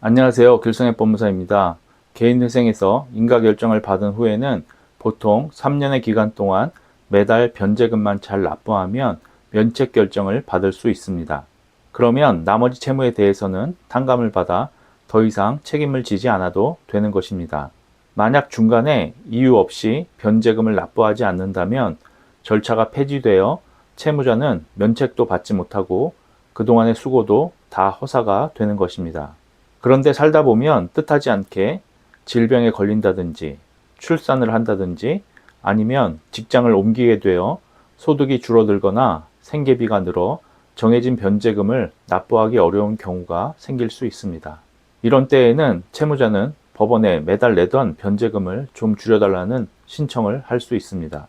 안녕하세요. 길성의 법무사입니다. 개인회생에서 인가결정을 받은 후에는 보통 3년의 기간 동안 매달 변제금만 잘 납부하면 면책결정을 받을 수 있습니다. 그러면 나머지 채무에 대해서는 탕감을 받아 더 이상 책임을 지지 않아도 되는 것입니다. 만약 중간에 이유 없이 변제금을 납부하지 않는다면 절차가 폐지되어 채무자는 면책도 받지 못하고 그동안의 수고도 다 허사가 되는 것입니다. 그런데 살다 보면 뜻하지 않게 질병에 걸린다든지 출산을 한다든지 아니면 직장을 옮기게 되어 소득이 줄어들거나 생계비가 늘어 정해진 변제금을 납부하기 어려운 경우가 생길 수 있습니다. 이런 때에는 채무자는 법원에 매달 내던 변제금을 좀 줄여달라는 신청을 할 수 있습니다.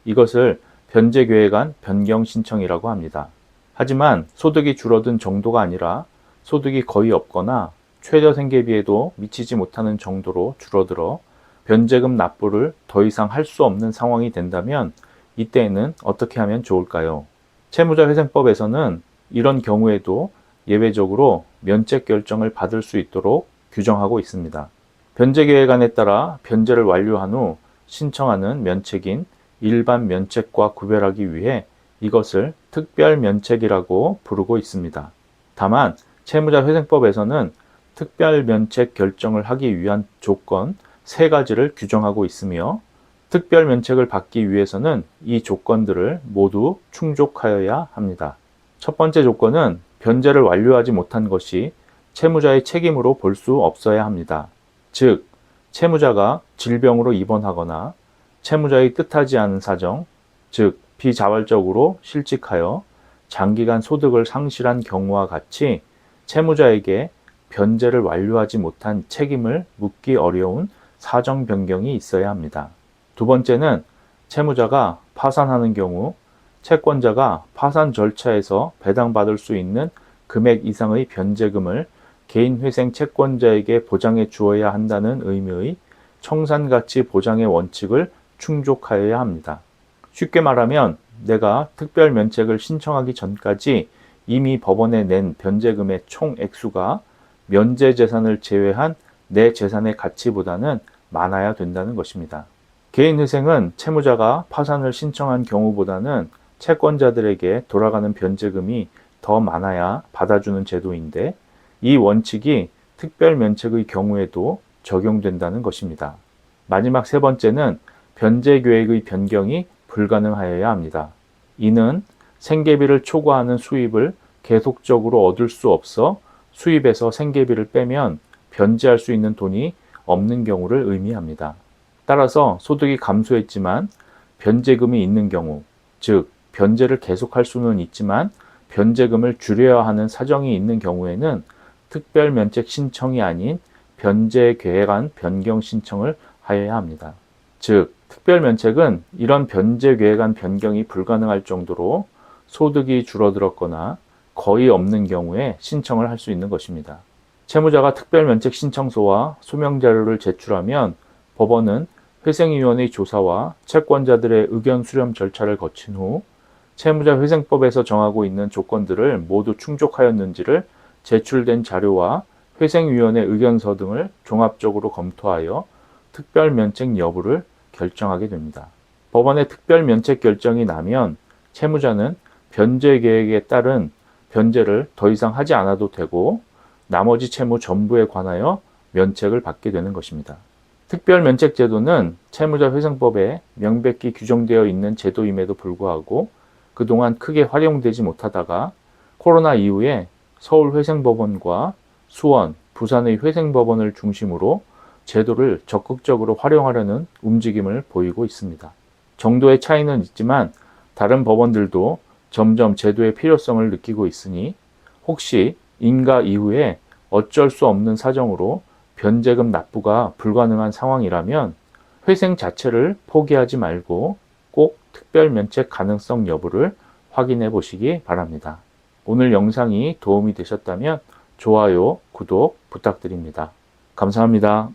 이것을 변제계획안 변경 신청이라고 합니다. 하지만 소득이 줄어든 정도가 아니라 소득이 거의 없거나 최저 생계비에도 미치지 못하는 정도로 줄어들어 변제금 납부를 더 이상 할 수 없는 상황이 된다면 이때에는 어떻게 하면 좋을까요? 채무자회생법에서는 이런 경우에도 예외적으로 면책 결정을 받을 수 있도록 규정하고 있습니다. 변제계획안에 따라 변제를 완료한 후 신청하는 면책인 일반 면책과 구별하기 위해 이것을 특별면책이라고 부르고 있습니다. 다만 채무자회생법에서는 특별면책 결정을 하기 위한 조건 3가지를 규정하고 있으며 특별면책을 받기 위해서는 이 조건들을 모두 충족하여야 합니다. 첫 번째 조건은 변제를 완료하지 못한 것이 채무자의 책임으로 볼 수 없어야 합니다. 즉, 채무자가 질병으로 입원하거나 채무자의 뜻하지 않은 사정, 즉 비자발적으로 실직하여 장기간 소득을 상실한 경우와 같이 채무자에게 변제를 완료하지 못한 책임을 묻기 어려운 사정 변경이 있어야 합니다. 두 번째는 채무자가 파산하는 경우 채권자가 파산 절차에서 배당받을 수 있는 금액 이상의 변제금을 개인회생 채권자에게 보장해 주어야 한다는 의미의 청산가치 보장의 원칙을 충족하여야 합니다. 쉽게 말하면 내가 특별면책을 신청하기 전까지 이미 법원에 낸 변제금의 총 액수가 면제재산을 제외한 내 재산의 가치보다는 많아야 된다는 것입니다. 개인회생은 채무자가 파산을 신청한 경우보다는 채권자들에게 돌아가는 변제금이 더 많아야 받아주는 제도인데 이 원칙이 특별면책의 경우에도 적용된다는 것입니다. 마지막 3번째는 변제계획의 변경이 불가능하여야 합니다. 이는 생계비를 초과하는 수입을 계속적으로 얻을 수 없어 수입에서 생계비를 빼면 변제할 수 있는 돈이 없는 경우를 의미합니다. 따라서 소득이 감소했지만 변제금이 있는 경우, 즉 변제를 계속할 수는 있지만 변제금을 줄여야 하는 사정이 있는 경우에는 특별면책 신청이 아닌 변제계획안 변경 신청을 하여야 합니다. 즉 특별면책은 이런 변제계획안 변경이 불가능할 정도로 소득이 줄어들었거나 거의 없는 경우에 신청을 할 수 있는 것입니다. 채무자가 특별면책 신청서와 소명자료를 제출하면 법원은 회생위원회 조사와 채권자들의 의견 수렴 절차를 거친 후 채무자회생법에서 정하고 있는 조건들을 모두 충족하였는지를 제출된 자료와 회생위원회 의견서 등을 종합적으로 검토하여 특별면책 여부를 결정하게 됩니다. 법원의 특별면책 결정이 나면 채무자는 변제계획에 따른 변제를 더 이상 하지 않아도 되고 나머지 채무 전부에 관하여 면책을 받게 되는 것입니다. 특별면책제도는 채무자회생법에 명백히 규정되어 있는 제도임에도 불구하고 그동안 크게 활용되지 못하다가 코로나 이후에 서울회생법원과 수원, 부산의 회생법원을 중심으로 제도를 적극적으로 활용하려는 움직임을 보이고 있습니다. 정도의 차이는 있지만 다른 법원들도 점점 제도의 필요성을 느끼고 있으니 혹시 인가 이후에 어쩔 수 없는 사정으로 변제금 납부가 불가능한 상황이라면 회생 자체를 포기하지 말고 꼭 특별면책 가능성 여부를 확인해 보시기 바랍니다. 오늘 영상이 도움이 되셨다면 좋아요, 구독 부탁드립니다. 감사합니다.